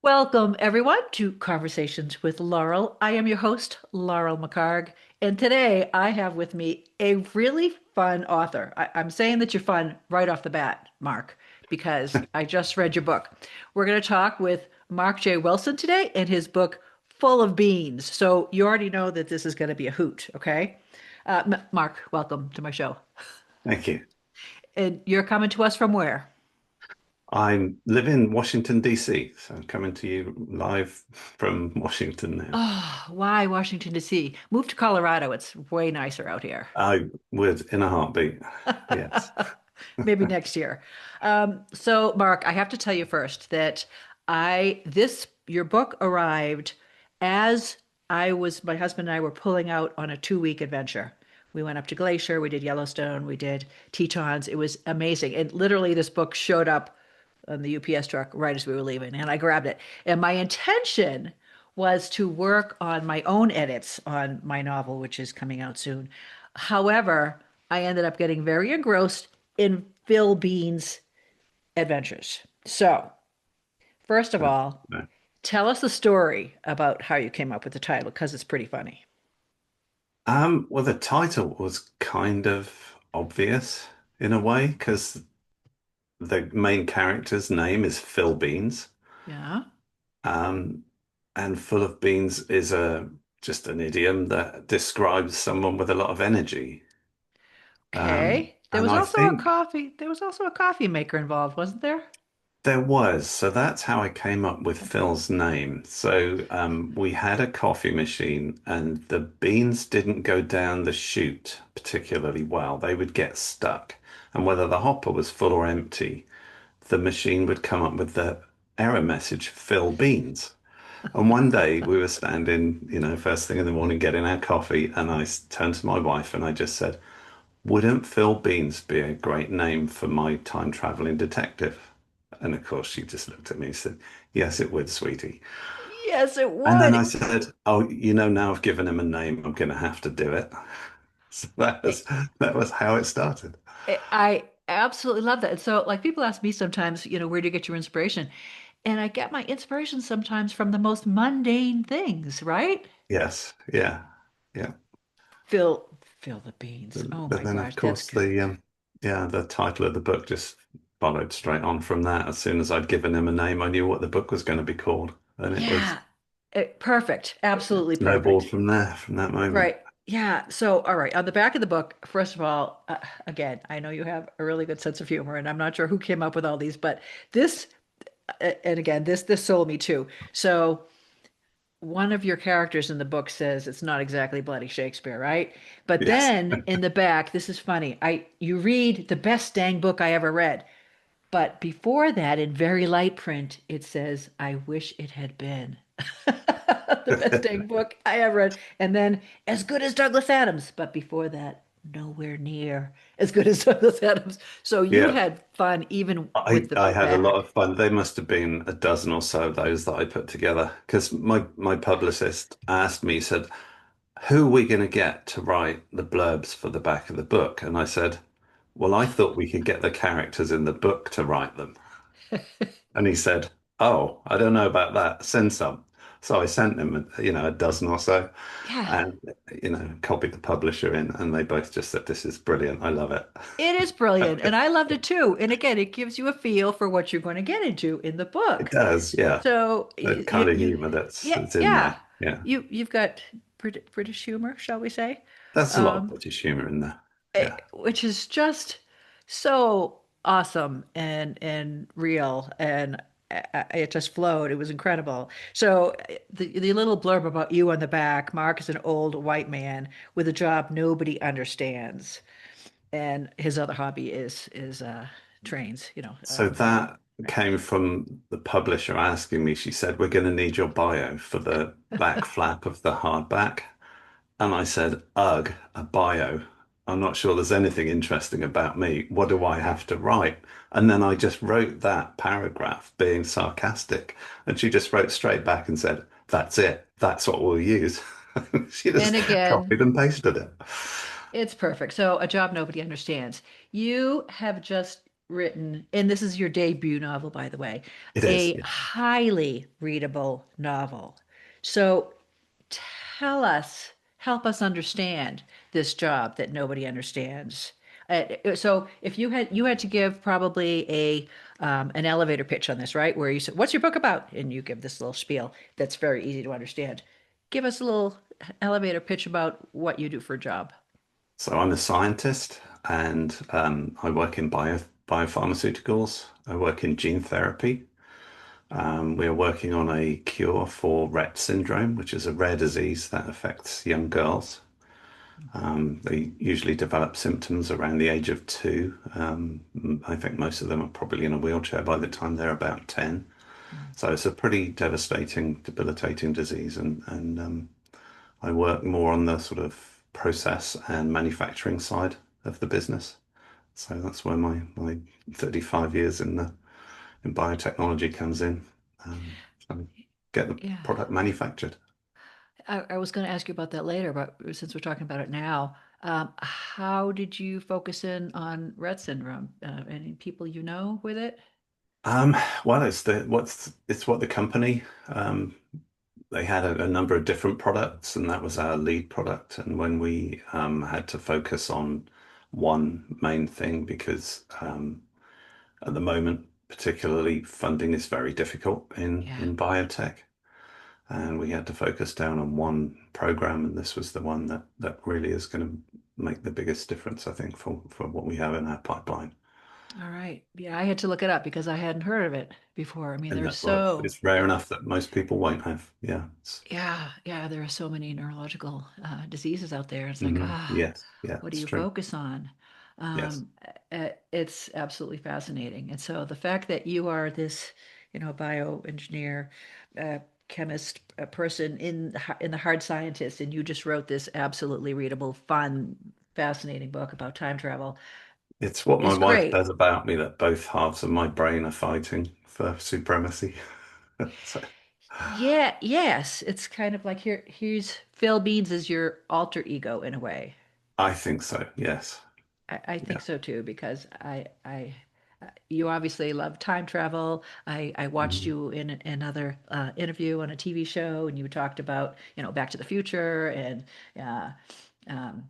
Welcome, everyone, to Conversations with Laurel. I am your host, Laurel McHargue, and today I have with me a really fun author. I'm saying that you're fun right off the bat, Mark, because I just read your book. We're going to talk with Mark J. Wilson today and his book, Full of Beans. So you already know that this is going to be a hoot, okay? Mark, welcome to my show. Thank you. And you're coming to us from where? I live in Washington, D.C., so I'm coming to you live from Washington now. Oh, why Washington, D.C.? Move to Colorado. It's way nicer out here. I would in a heartbeat. Yes. Maybe next year. So, Mark, I have to tell you first that your book arrived as my husband and I were pulling out on a 2 week adventure. We went up to Glacier, we did Yellowstone, we did Tetons. It was amazing. And literally, this book showed up on the UPS truck right as we were leaving, and I grabbed it. And my intention was to work on my own edits on my novel, which is coming out soon. However, I ended up getting very engrossed in Phil Bean's adventures. So, first of all, tell us the story about how you came up with the title because it's pretty funny. Well, the title was kind of obvious in a way because the main character's name is Phil Beans. Yeah. Um, and full of beans is a just an idiom that describes someone with a lot of energy. Okay. And I think There was also a coffee maker involved, wasn't there? there was. So that's how I came up with Phil's name. So we had a coffee machine, and the beans didn't go down the chute particularly well. They would get stuck. And whether the hopper was full or empty, the machine would come up with the error message, fill beans. And one day we were standing, first thing in the morning getting our coffee, and turned to my wife and I just said, wouldn't Phil Beans be a great name for my time traveling detective? And of course, she just looked at me and said, yes, it would, sweetie. Yes, it And then would. I said, oh, now I've given him a name, I'm going to have to do it. So that was how it started. I absolutely love that. And so, like, people ask me sometimes, where do you get your inspiration? And I get my inspiration sometimes from the most mundane things, right? Yes, yeah, yeah. Fill, fill the beans. Oh But my then, of gosh, that's course, good. the title of the book just followed straight on from that. As soon as I'd given him a name, I knew what the book was going to be called, and it was Yeah, perfect. Absolutely snowballed perfect. from there, from that moment. Right. Yeah. So, all right. On the back of the book, first of all, again, I know you have a really good sense of humor, and I'm not sure who came up with all these, but this, and again, this sold me too. So, one of your characters in the book says it's not exactly bloody Shakespeare, right? But Yes. then in the back, this is funny. You read the best dang book I ever read. But before that, in very light print, it says, I wish it had been the best dang book I ever read. And then, as good as Douglas Adams. But before that, nowhere near as good as Douglas Adams. So you Yeah. had fun even I with the I had a lot back. of fun. There must have been a dozen or so of those that I put together because my publicist asked me, he said, who are we going to get to write the blurbs for the back of the book? And I said, well, I thought we could get the characters in the book to write them. And he said, oh, I don't know about that. Send some. So I sent him, a dozen or so, Yeah, and copied the publisher in, and they both just said, "This is brilliant. I love it." it is brilliant. And I loved it too. And again, it gives you a feel for what you're going to get into in the It book. does, yeah. So The kind of you humor that's yeah, that's in yeah. there, yeah. You've got British humor, shall we say? That's a lot of Um, British humor in there. Yeah. which is just so awesome and real and it just flowed. It was incredible. So the little blurb about you on the back, Mark is an old white man with a job nobody understands, and his other hobby is trains. So that came from the publisher asking me. She said, "We're going to need your bio for the back flap of the hardback." And I said, ugh, a bio. I'm not sure there's anything interesting about me. What do I have to write? And then I just wrote that paragraph being sarcastic. And she just wrote straight back and said, that's it. That's what we'll use. She And just again, copied and pasted it. it's perfect. So a job nobody understands. You have just written, and this is your debut novel, by the way, It is. a Yeah. highly readable novel. So tell us, help us understand this job that nobody understands. So if you had to give probably a an elevator pitch on this, right? Where you said, "What's your book about?" and you give this little spiel that's very easy to understand. Give us a little elevator pitch about what you do for a job. So I'm a scientist and I work in biopharmaceuticals. I work in gene therapy. We are working on a cure for Rett syndrome, which is a rare disease that affects young girls. They usually develop symptoms around the age of 2. I think most of them are probably in a wheelchair by the time they're about 10. So it's a pretty devastating, debilitating disease, and I work more on the sort of process and manufacturing side of the business. So that's where my 35 years in biotechnology comes in. So get the Yeah. product manufactured. I was going to ask you about that later, but since we're talking about it now, how did you focus in on Rett syndrome? Any people you know with it? Um, well, it's what the company they had a number of different products, and that was our lead product. And when we had to focus on one main thing, because at the moment, particularly funding is very difficult Yeah. in biotech, and we had to focus down on one program, and this was the one that really is going to make the biggest difference, I think, for what we have in our pipeline. All right. Yeah, I had to look it up because I hadn't heard of it before. I mean, And there's that, well, so, it's rare enough that most people won't have. Yeah. yeah, there are so many neurological diseases out there. It's like, Mhm. Yes. Yeah, what do it's you true. focus on? Yes. It's absolutely fascinating. And so the fact that you are this, bioengineer, uh, chemist, person in the hard scientist, and you just wrote this absolutely readable, fun, fascinating book about time travel It's what my is wife great. says about me that both halves of my brain are fighting for supremacy. So Yeah, yes, it's kind of like here's Phil Beans is your alter ego in a way. I think so. Yes. I think Yeah. so too because you obviously love time travel. I watched Mhm. you in another interview on a TV show, and you talked about Back to the Future and uh, um,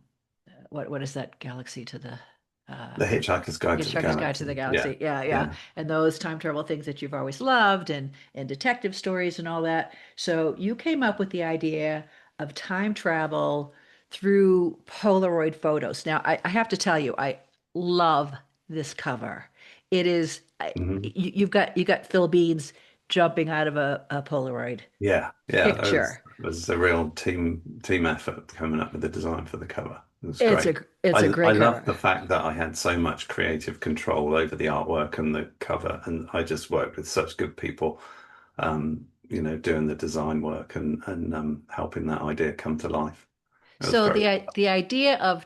what is that galaxy to the uh, The Hitchhiker's Guide to the Hitchhiker's Guide to the Galaxy. Yeah. Galaxy. Yeah, yeah. Yeah. And those time travel things that you've always loved and detective stories and all that. So you came up with the idea of time travel through Polaroid photos. Now, I have to tell you, I love this cover. It is Mhm. you've got Phil Beans jumping out of a Polaroid Yeah. Yeah. picture. It was a real team effort coming up with the design for the cover. It was It's a great. it's a I great love cover. the fact that I had so much creative control over the artwork and the cover, and I just worked with such good people, doing the design work and helping that idea come to life. It was So very. the idea of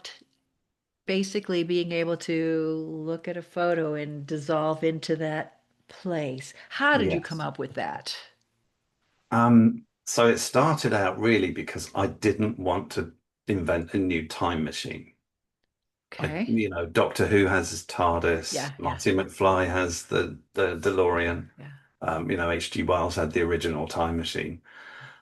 basically being able to look at a photo and dissolve into that place. How did you come Yes. up with that? So it started out really because I didn't want to invent a new time machine. Okay. Doctor Who has his TARDIS, Yeah, yeah, Marty McFly has the DeLorean, yeah. H.G. Wells had the original time machine.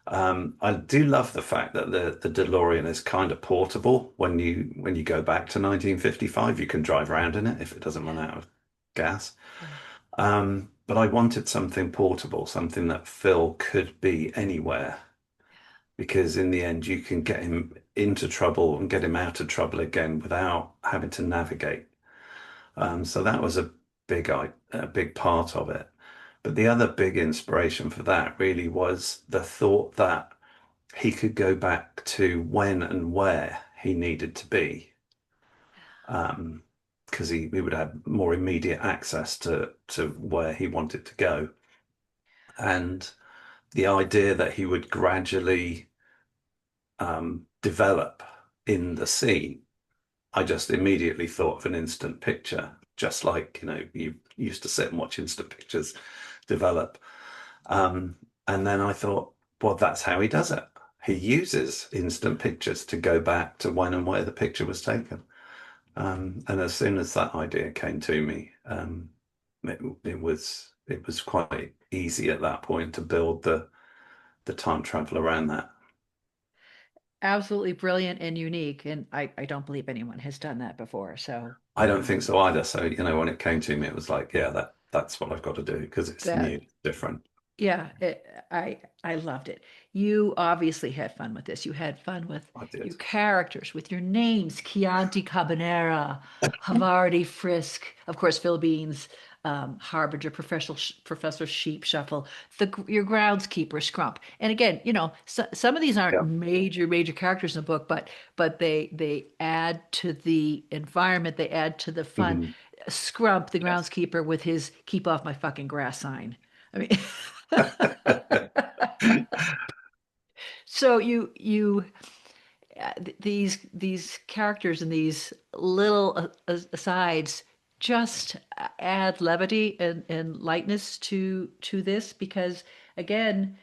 I do love the fact that the DeLorean is kind of portable. When you go back to 1955, you can drive around in it if it doesn't run Yeah, out of gas. yeah. But I wanted something portable, something that Phil could be anywhere, because in the end, you can get him into trouble and get him out of trouble again without having to navigate. So that was a big part of it. But the other big inspiration for that really was the thought that he could go back to when and where he needed to be, because he would have more immediate access to where he wanted to go. And the idea that he would gradually develop in the scene, I just immediately thought of an instant picture, just like, you used to sit and watch instant pictures develop. And then I thought, well, that's how he does it. He uses instant pictures to go back to when and where the picture was taken. And as soon as that idea came to me, it was quite easy at that point to build the time travel around that. Absolutely brilliant and unique. And I don't believe anyone has done that before. So I don't think so either. So, when it came to me, it was like, yeah, that's what I've got to do because it's that new, different. Yeah, I loved it. You obviously had fun with this. You had fun with I your did. characters, with your names, Chianti Cabanera, Havarti Frisk, of course, Phil Beans, Harbinger, Professor Sheep Shuffle, your groundskeeper Scrump. And again, some of these aren't Yeah. major characters in the book, but they add to the environment, they add to the fun. Mhm. Scrump, the Yes. groundskeeper, with his "keep off my fucking grass" sign. I mean. So these characters and these little asides just add levity and lightness to this because again,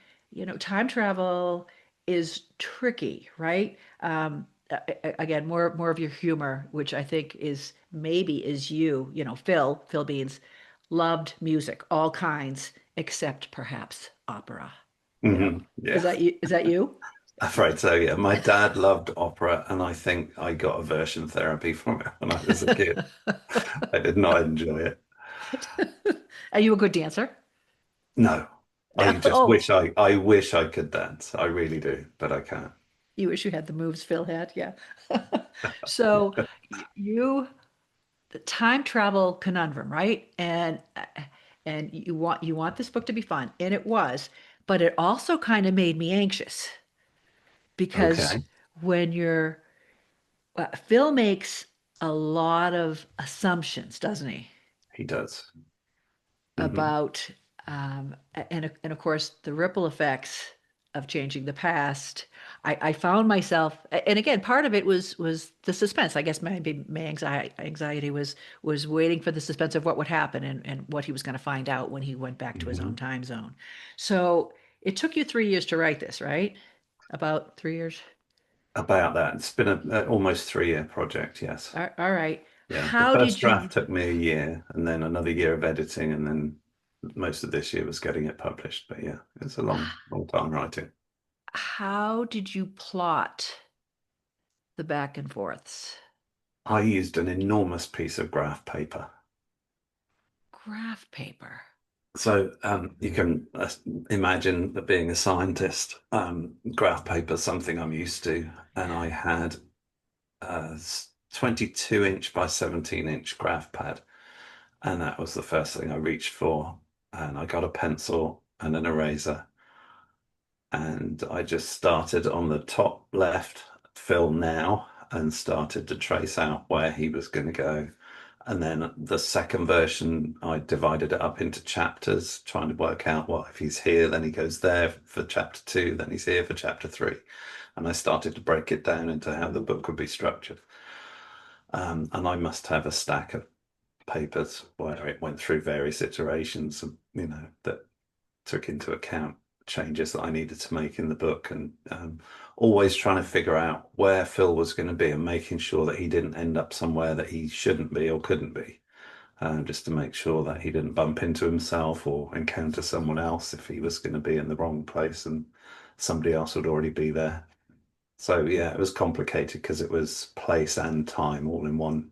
time travel is tricky, right? Again, more of your humor, which I think is maybe is Phil Beans loved music, all kinds, except perhaps opera. You know, is Yeah. that you? Is that you? Afraid so, yeah. My dad loved opera, and I think I got aversion therapy from it when I was a kid. I did not enjoy it. Are you a good dancer? No, I just Oh, I wish I could dance. I really do, but I can't. you wish you had the moves Phil had. Yeah. So you the time travel conundrum, right? And you want this book to be fun, and it was, but it also kind of made me anxious because Okay, when you're Phil makes a lot of assumptions, doesn't he? he does. Hmm. About and of course the ripple effects of changing the past. I found myself, and again, part of it was the suspense. I guess maybe my anxiety was waiting for the suspense of what would happen and what he was going to find out when he went back to his own Hmm. time zone. So it took you 3 years to write this, right? About 3 years. About that, it's been a almost 3-year project. Yes, All right. yeah. The How first did you draft took me a year, and then another year of editing, and then most of this year was getting it published. But yeah, it's a long time writing. how did you plot the back and forths? I used an enormous piece of graph paper. Graph paper. So you can imagine that being a scientist, graph paper is something I'm used to, and I had a 22-inch by 17-inch graph pad, and that was the first thing I reached for. And I got a pencil and an eraser, and I just started on the top left, fill now, and started to trace out where he was going to go. And then the second version, I divided it up into chapters, trying to work out what if he's here, then he goes there for chapter two, then he's here for chapter three. And I started to break it down into how the book would be structured. And I must have a stack of papers where it went through various iterations, that took into account changes that I needed to make in the book, and always trying to figure out where Phil was going to be and making sure that he didn't end up somewhere that he shouldn't be or couldn't be, just to make sure that he didn't bump into himself or encounter someone else if he was going to be in the wrong place and somebody else would already be there. So yeah, it was complicated because it was place and time all in one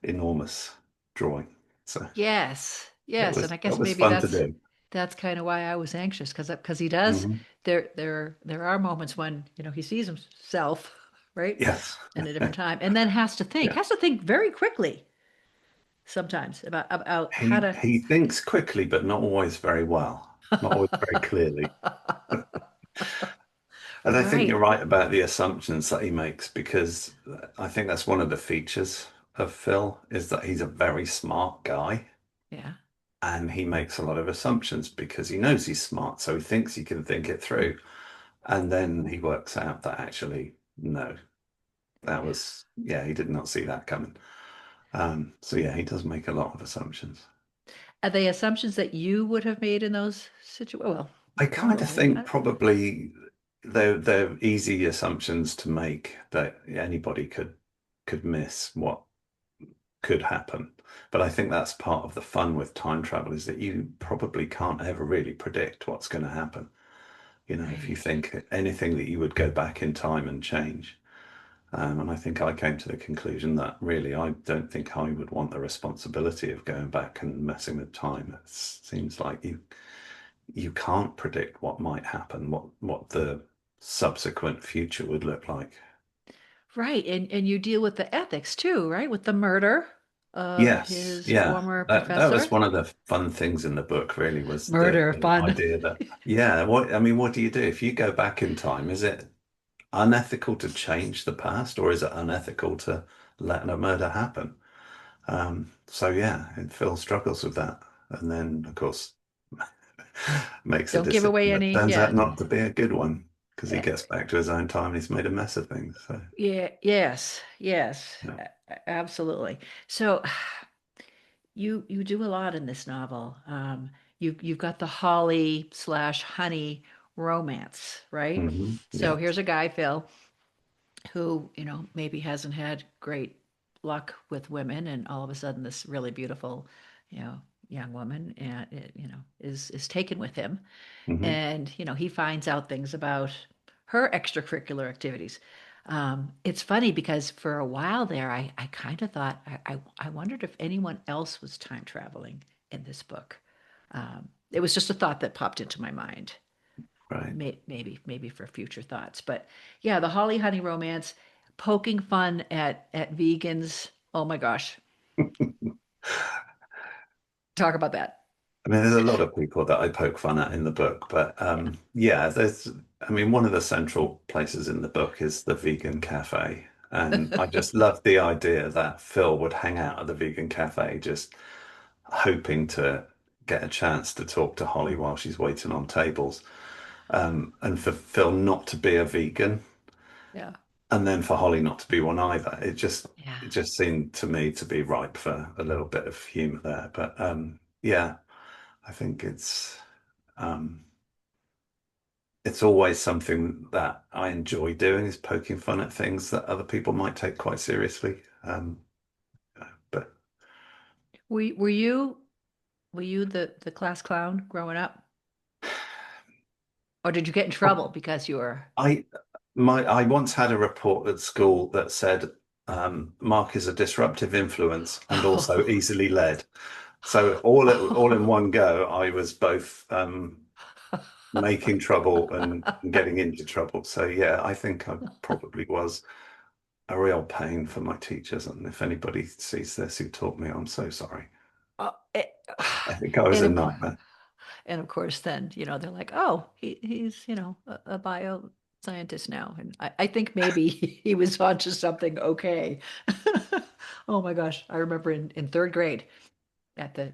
enormous drawing. So Yes, it yes, and was I it guess was maybe fun to that's do. that's kind of why I was anxious because he does Hmm. there are moments when he sees himself right Yes. in a different time and then Yeah. has to think very quickly sometimes about how He to he thinks quickly, but not always very well, not always very clearly. And I think you're right. right about the assumptions that he makes because I think that's one of the features of Phil is that he's a very smart guy Yeah. and he makes a lot of assumptions because he knows he's smart, so he thinks he can think it through. And then he works out that actually, no, yeah, he did not see that coming. So yeah, he does make a lot of assumptions. Are they assumptions that you would have made in those situations? Well, I kind of probably. think probably they're easy assumptions to make that anybody could miss what could happen. But I think that's part of the fun with time travel is that you probably can't ever really predict what's going to happen. If you Right. think anything that you would go back in time and change. And I think I came to the conclusion that really I don't think I would want the responsibility of going back and messing with time. It seems like you can't predict what might happen, what the subsequent future would look like. Right. And you deal with the ethics too, right? With the murder of Yes, his yeah. former That was professor. one of the fun things in the book, really, was Murder, the fun. idea that, yeah, what do you do if you go back in time? Is it unethical to change the past, or is it unethical to let a murder happen? So yeah, and Phil struggles with that, and then of course makes a Don't give decision away that any. turns Yeah. out not to be a good one because he Eh, gets back to his own time and he's made a mess of things. So Yeah. Yes. Yes. yeah. Absolutely. So you do a lot in this novel. You've got the Holly slash honey romance, right? So Yeah. here's a guy, Phil, who, maybe hasn't had great luck with women, and all of a sudden this really beautiful, you know, young woman, and is taken with him, hmm and he finds out things about her extracurricular activities. It's funny because for a while there, I kind of thought I wondered if anyone else was time traveling in this book. It was just a thought that popped into my mind. Right. Maybe for future thoughts. But yeah, the Holly Honey romance, poking fun at vegans. Oh my gosh, talk about that. I mean, there's a lot of people that I poke fun at in the book, but Yeah. yeah, I mean, one of the central places in the book is the vegan cafe. And I just love the idea that Phil would hang out at the vegan cafe, just hoping to get a chance to talk to Holly while she's waiting on tables. And for Phil not to be a vegan, Yeah. and then for Holly not to be one either. Yeah. It just seemed to me to be ripe for a little bit of humor there. But yeah, I think um, it's always something that I enjoy doing is poking fun at things that other people might take quite seriously. But Were, were you were you the class clown growing up? Or did you get in trouble because you were? I I once had a report at school that said Mark is a disruptive influence and also Oh, easily led. So all in oh. one go, I was both making trouble and getting into trouble. So yeah, I think I probably was a real pain for my teachers. And if anybody sees this who taught me, I'm so sorry. Uh, eh, I think I was and a of, nightmare. and of course, then they're like, "Oh, he's a bio scientist now," and I think maybe he was onto something. Okay. Oh my gosh, I remember in third grade at the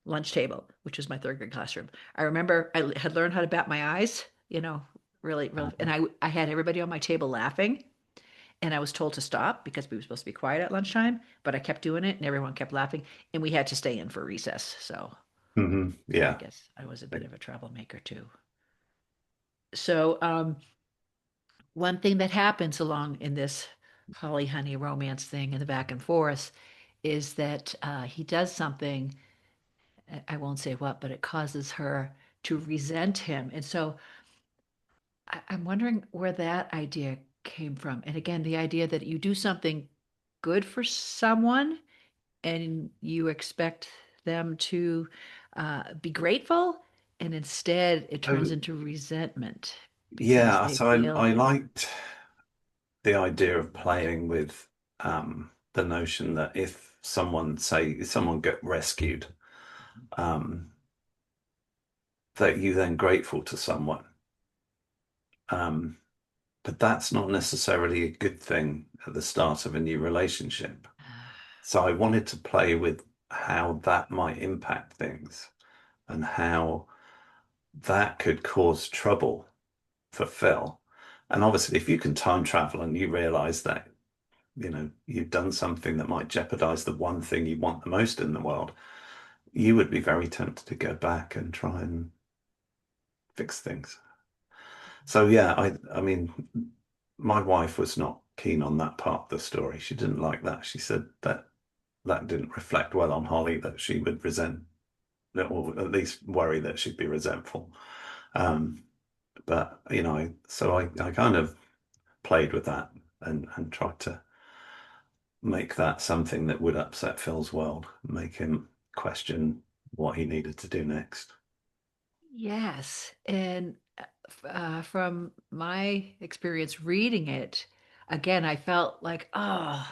lunch table, which was my third grade classroom. I remember I had learned how to bat my eyes, really, really, and I had everybody on my table laughing. And I was told to stop because we were supposed to be quiet at lunchtime, but I kept doing it and everyone kept laughing and we had to stay in for recess. So I Yeah. guess I was a bit of a troublemaker too. So one thing that happens along in this Holly Honey romance thing in the back and forth is that he does something, I won't say what, but it causes her to resent him. And so I'm wondering where that idea came from. And again, the idea that you do something good for someone and you expect them to be grateful, and instead it turns So into resentment because yeah, they so feel, I liked the idea of playing with the notion that if someone get rescued, um, that you then grateful to someone. Um, but that's not necessarily a good thing at the start of a new relationship. So I wanted to play with how that might impact things and how that could cause trouble for Phil. And obviously, if you can time travel and you realize that, you've done something that might jeopardize the one thing you want the most in the world, you would be very tempted to go back and try and fix things. So yeah, I mean, my wife was not keen on that part of the story. She didn't like that. She said that that didn't reflect well on Holly, that she would resent, or at least worry that she'd be resentful. Um, but I kind of played with that and tried to make that something that would upset Phil's world, make him question what he needed to do next. Yes. And from my experience reading it, again, I felt like, oh,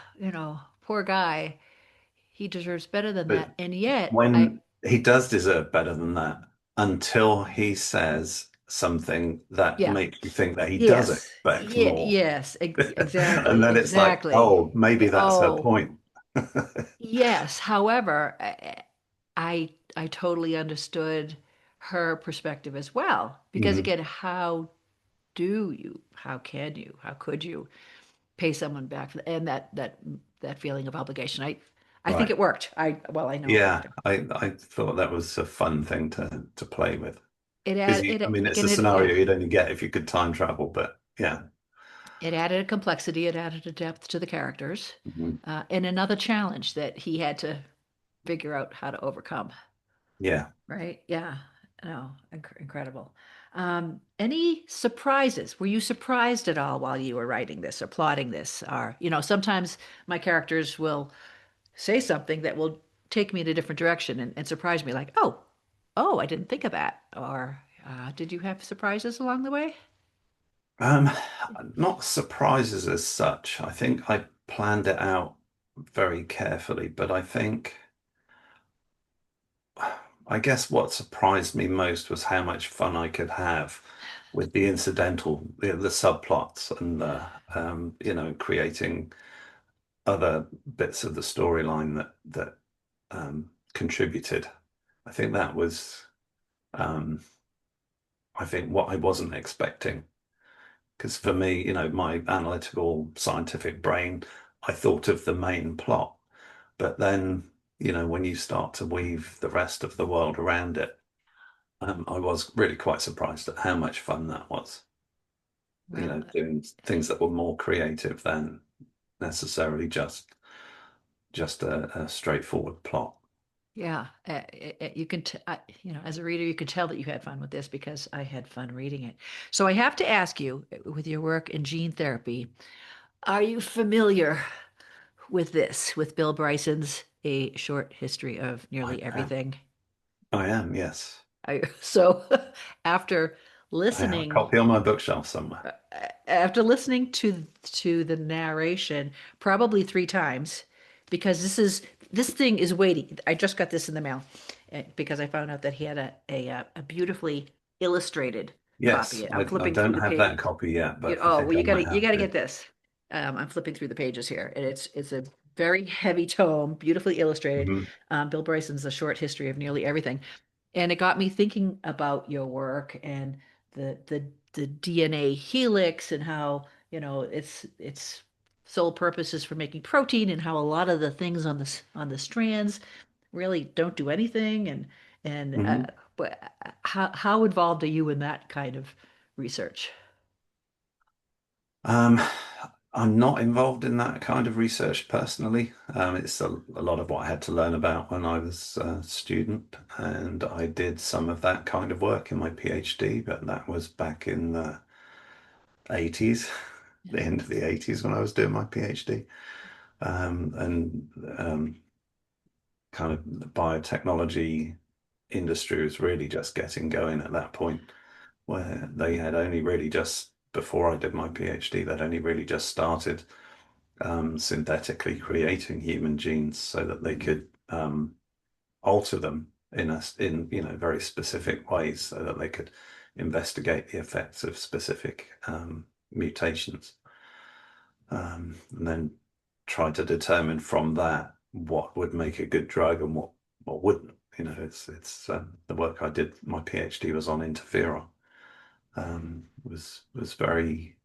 poor guy. He deserves better than But that. And yet, when he does deserve better than that, until he says something that yeah, makes you think that he does yes, expect more. yes, And exactly, then it's like, exactly. oh, maybe that's her Oh, point. yes. However, I totally understood her perspective as well. Because Mhm. again, how can you, how could you pay someone back for and that feeling of obligation? I think Right. it worked. I know it Yeah, worked. I thought that was a fun thing to play with. It Because add I it mean, it's a again. Yeah, scenario you'd only get if you could time travel, but yeah. it added a complexity. It added a depth to the characters, Mhm. and another challenge that he had to figure out how to overcome. Yeah. Right? Yeah. No, incredible. Any surprises? Were you surprised at all while you were writing this or plotting this? Or, sometimes my characters will say something that will take me in a different direction and surprise me, like, oh, I didn't think of that. Or did you have surprises along the way? Um, Not surprises as such. I think I planned it out very carefully, but I guess what surprised me most was how much fun I could have with the incidental, the subplots and creating other bits of the storyline that contributed. I think that was, um, I think what I wasn't expecting. Because for me, my analytical scientific brain, I thought of the main plot. But then, when you start to weave the rest of the world around it, I was really quite surprised at how much fun that was. Well, Doing things that were more creative than necessarily just a straightforward plot. yeah, you can, as a reader, you can tell that you had fun with this because I had fun reading it. So I have to ask you, with your work in gene therapy, are you familiar with this, with Bill Bryson's A Short History of I Nearly am. Everything? I am, yes. So after I have a listening copy on my bookshelf somewhere. after listening to the narration probably three times, because this thing is weighty. I just got this in the mail because I found out that he had a beautifully illustrated Yes, copy. I'm I flipping through don't the have page. that copy yet, but I Oh, think well, I might you have gotta to. get this. I'm flipping through the pages here, and it's a very heavy tome, beautifully illustrated. Mhm. Bill Bryson's A Short History of Nearly Everything, and it got me thinking about your work and the the the DNA helix and how its sole purpose is for making protein, and how a lot of the things on the strands really don't do anything, and Mhm. but how involved are you in that kind of research? Um, I'm not involved in that kind of research personally. It's a lot of what I had to learn about when I was a student, and I did some of that kind of work in my PhD, but that was back in the 80s, the end of the 80s when I was doing my PhD. And kind of the biotechnology industry was really just getting going at that point, where they had only really just, before I did my PhD, they'd only really just started synthetically creating human genes so that they could alter them in very specific ways, so that they could investigate the effects of specific mutations, and then try to determine from that what would make a good drug and what wouldn't. It's the work I did. My PhD was on interferon. Was very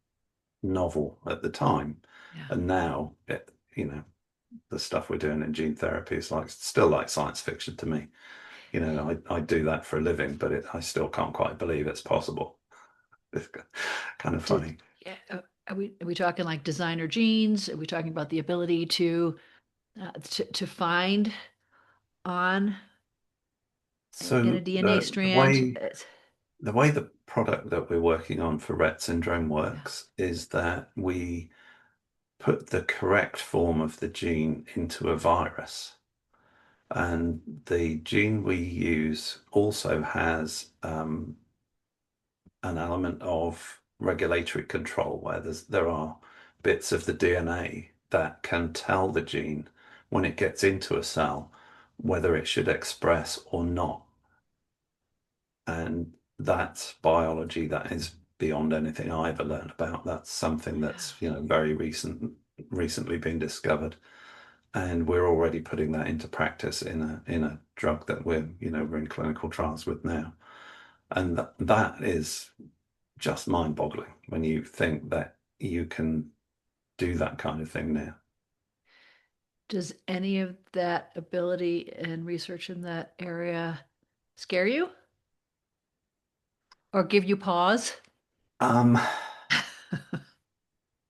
novel at the time, Yeah. and now the stuff we're doing in gene therapy is still like science fiction to me. I do that for a living, but I still can't quite believe it's possible. It's kind of Did, funny. yeah, are we talking like designer genes? Are we talking about the ability to to find on in a So DNA the strand. way the product that we're working on for Rett syndrome Yeah. works is that we put the correct form of the gene into a virus. And the gene we use also has an element of regulatory control where there are bits of the DNA that can tell the gene when it gets into a cell whether it should express or not. And that's biology that is beyond anything I ever learned about. That's something that's, very recently been discovered. And we're already putting that into practice in a drug that we're in clinical trials with now. And that is just mind-boggling when you think that you can do that kind of thing now. Does any of that ability and research in that area scare you or give you pause? Um,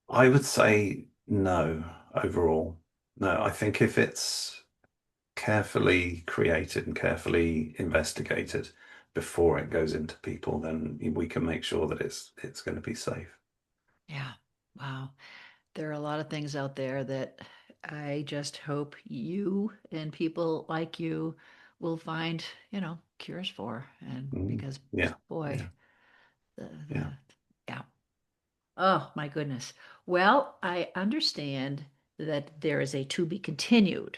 I would say no overall. No, I think if it's carefully created and carefully investigated before it goes into people, then we can make sure that it's going to be safe. Yeah. Wow. There are a lot of things out there that I just hope you and people like you will find, cures for. And Mm, because, yeah, boy, yeah, yeah. the yeah. Oh my goodness. Well, I understand that there is a to be continued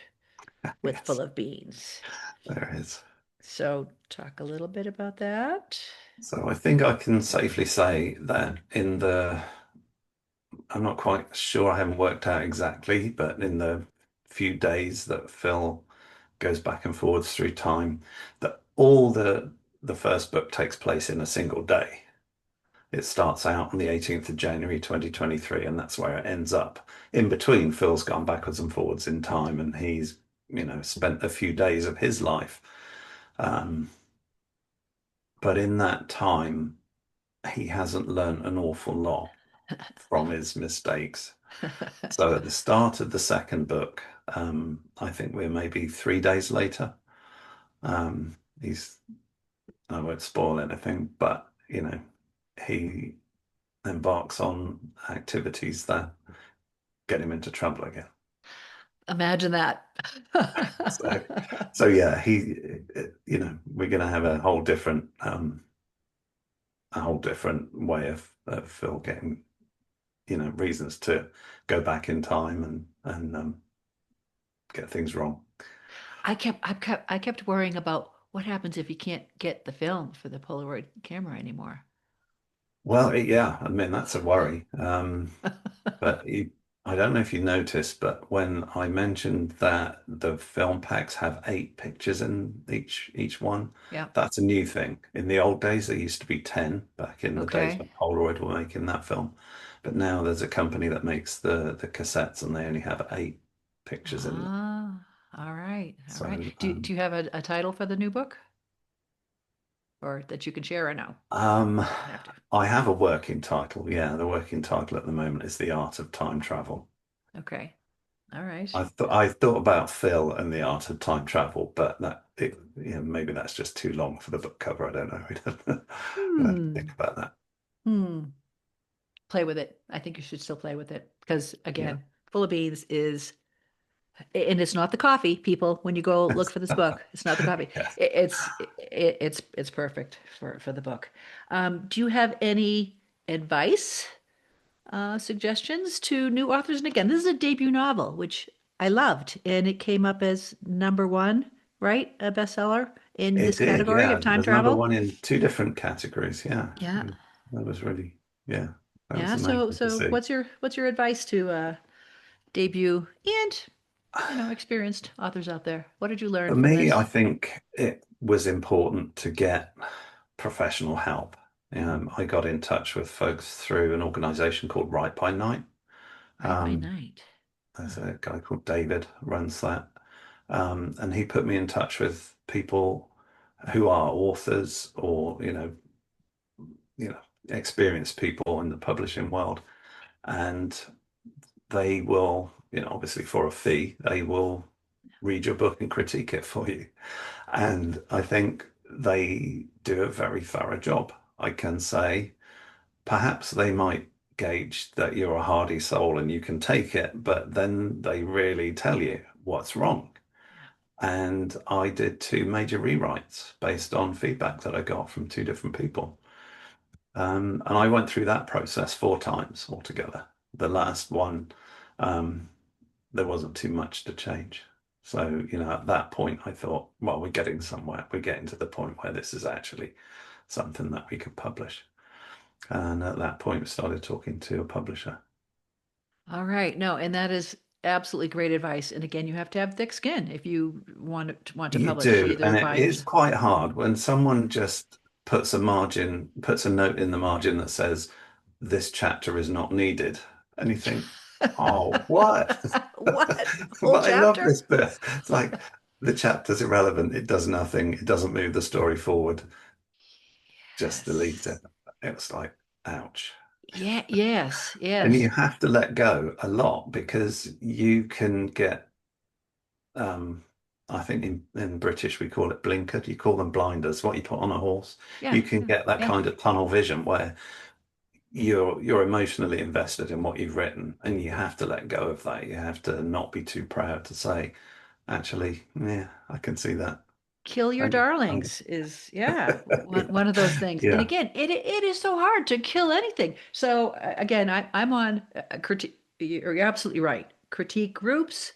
with Full Yes, of Beans. there is. So talk a little bit about that. So I think I can safely say that I'm not quite sure, I haven't worked out exactly, but in the few days that Phil goes back and forwards through time, that all the first book takes place in a single day. It starts out on the 18th of January 2023, and that's where it ends up. In between, Phil's gone backwards and forwards in time, and he's, spent a few days of his life. Um, but in that time, he hasn't learned an awful lot from his mistakes. So at the start of the second book, I think we're maybe 3 days later. He's, I won't spoil anything, but he embarks on activities that get him into trouble again. Imagine that. So, so yeah, we're going to have a whole different way of Phil getting, reasons to go back in time and get things wrong. I kept worrying about what happens if you can't get the film for the Polaroid camera anymore. Well, yeah, I mean, that's a worry. But I don't know if you noticed, but when I mentioned that the film packs have 8 pictures in each one, Yeah. that's a new thing. In the old days, there used to be 10 back in the days Okay. when Polaroid were making that film. But now there's a company that makes the cassettes and they only have 8 pictures in them. Ah, all right. All right. So Do you have a title for the new book or that you can share or no? um, Don't have to. I have a working title. Yeah, the working title at the moment is The Art of Time Travel. Okay. All right. I thought about Phil and the art of time travel, but maybe that's just too long for the book cover. I don't know. We'd have to think Hmm. about that. Hmm. Play with it. I think you should still play with it because Yeah. again, Full of Beans is, and it's not the coffee, people. When you go look for this book, it's not the coffee. Yes. It's perfect for the book. Do you have any advice, suggestions to new authors? And again, this is a debut novel, which I loved, and it came up as number one, right? A bestseller in It this did. category Yeah. of It time was number travel. one in 2 different categories. Yeah. Yeah, That was really, yeah, that was yeah. So, amazing to so see. what's your advice to debut and experienced authors out there? What did you learn For from me, I this? think it was important to get professional help. I got in touch with folks through an organization called Right by Night. Right by Um, night. There's a guy called David runs that. And he put me in touch with people who are authors or, experienced people in the publishing world. And they will, obviously for a fee, they will read your book and critique it for you. And I think they do a very thorough job. I can say perhaps they might gauge that you're a hardy soul and you can take it, but then they really tell you what's wrong. Yeah. And I did two major rewrites based on feedback that I got from two different people. And I went through that process four times altogether. The last one, um, there wasn't too much to change. So, at that point, I thought, well, we're getting somewhere. We're getting to the point where this is actually something that we could publish. And at that point, we started talking to a publisher. All right. No, and that is absolutely great advice. And again, you have to have thick skin if you want to You publish do, either and it by is yourself. quite hard when someone just puts a note in the margin that says, this chapter is not needed. And you think, oh, what? What? Whole But I love chapter? this bit. It's like the chapter's irrelevant. It does nothing. It doesn't move the story forward. Just delete Yes. it. It was like, ouch. Yeah, yes, And you yes. have to let go a lot because you can get, um, I think in British we call it blinkered. You call them blinders, what you put on a horse. Yeah, You can yeah, get that yeah. kind of tunnel vision where you're emotionally invested in what you've written, and you have to let go of that. You have to not be too proud to say, actually, yeah, I can see that. Kill your And darlings is yeah one of those things. And yeah, again, it is so hard to kill anything. So again, I'm on critique. You're absolutely right. Critique groups,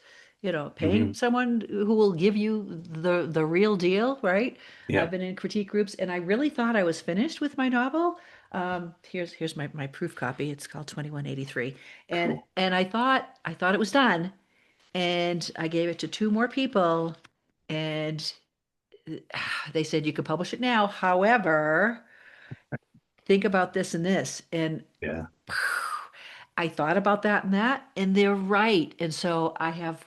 paying hmm someone who will give you the real deal, right? yeah, I've been in critique groups, and I really thought I was finished with my novel. Here's my proof copy. It's called 2183, and cool. and I thought it was done, and I gave it to two more people, and they said you could publish it now. However, think about this and this. And Yeah, I thought about that and that, and they're right. And so I have,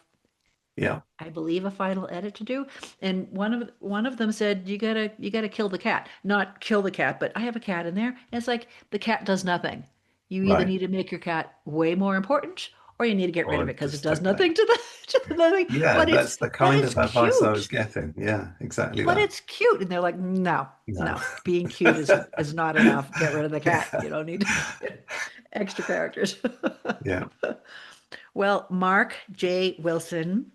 yeah, I believe, a final edit to do. And one of them said, you gotta kill the cat. Not kill the cat, but I have a cat in there. And it's like the cat does nothing. You either right. need to make your cat way more important or you need to get rid of Or it because it just does take that. nothing to the to the thing. Yeah, But that's the kind it's of advice I was cute. getting. Yeah, exactly But that. it's cute. And they're like, no, No. no, being cute is not enough. Get rid of the cat. Yeah, You don't need extra characters. yeah. Well, Mark J. Wilson,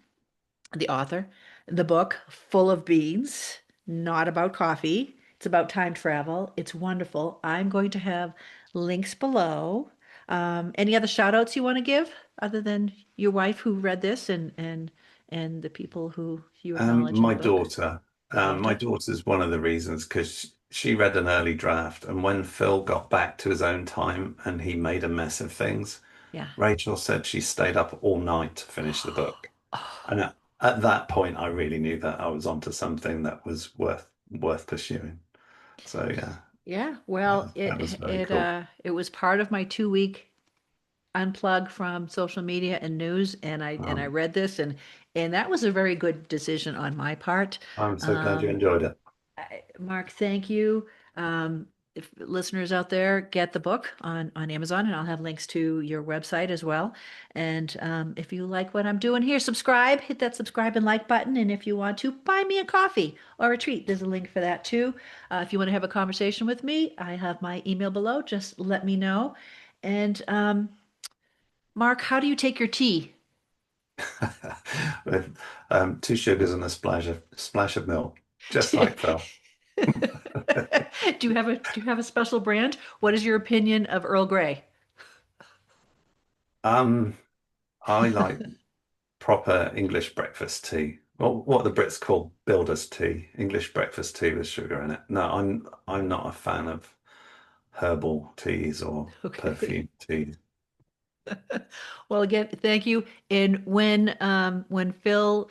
the author, the book Full of Beans, not about coffee. It's about time travel. It's wonderful. I'm going to have links below. Any other shout outs you want to give other than your wife who read this and the people who you acknowledge in My the book? daughter, my Daughter? daughter's one of the reasons because she read an early draft, and when Phil got back to his own time and he made a mess of things, Yeah. Rachel said she stayed up all night to finish the book. And at that point, I really knew that I was onto something that was worth pursuing. So yeah, Yeah, well, that it was very it cool. uh it was part of my 2 week unplug from social media and news, and I Um, read this, and that was a very good decision on my part. I'm so glad you Um, enjoyed it. Mark, thank you. If listeners out there get the book on Amazon, and I'll have links to your website as well. And if you like what I'm doing here, subscribe, hit that subscribe and like button. And if you want to buy me a coffee or a treat, there's a link for that too. If you want to have a conversation with me, I have my email below. Just let me know. And Mark, how do you take your tea? With two sugars and a splash of milk, just like Phil. Do you have a special brand? What is your opinion of Earl Grey? Um, I like proper English breakfast tea. What the Brits call builder's tea, English breakfast tea with sugar in it. No, I'm not a fan of herbal teas or Okay. perfume teas. Well, again, thank you. And when Phil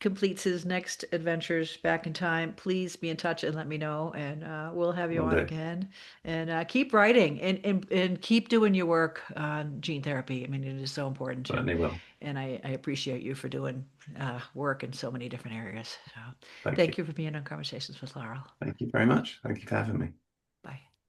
completes his next adventures back in time, please be in touch and let me know, and we'll have you Will on do. again. And keep writing and keep doing your work on gene therapy. I mean, it is so important, Certainly will. and I appreciate you for doing work in so many different areas. So, Thank you. thank you for being on Conversations with Laurel. Thank you very much. Thank you for having me. Bye.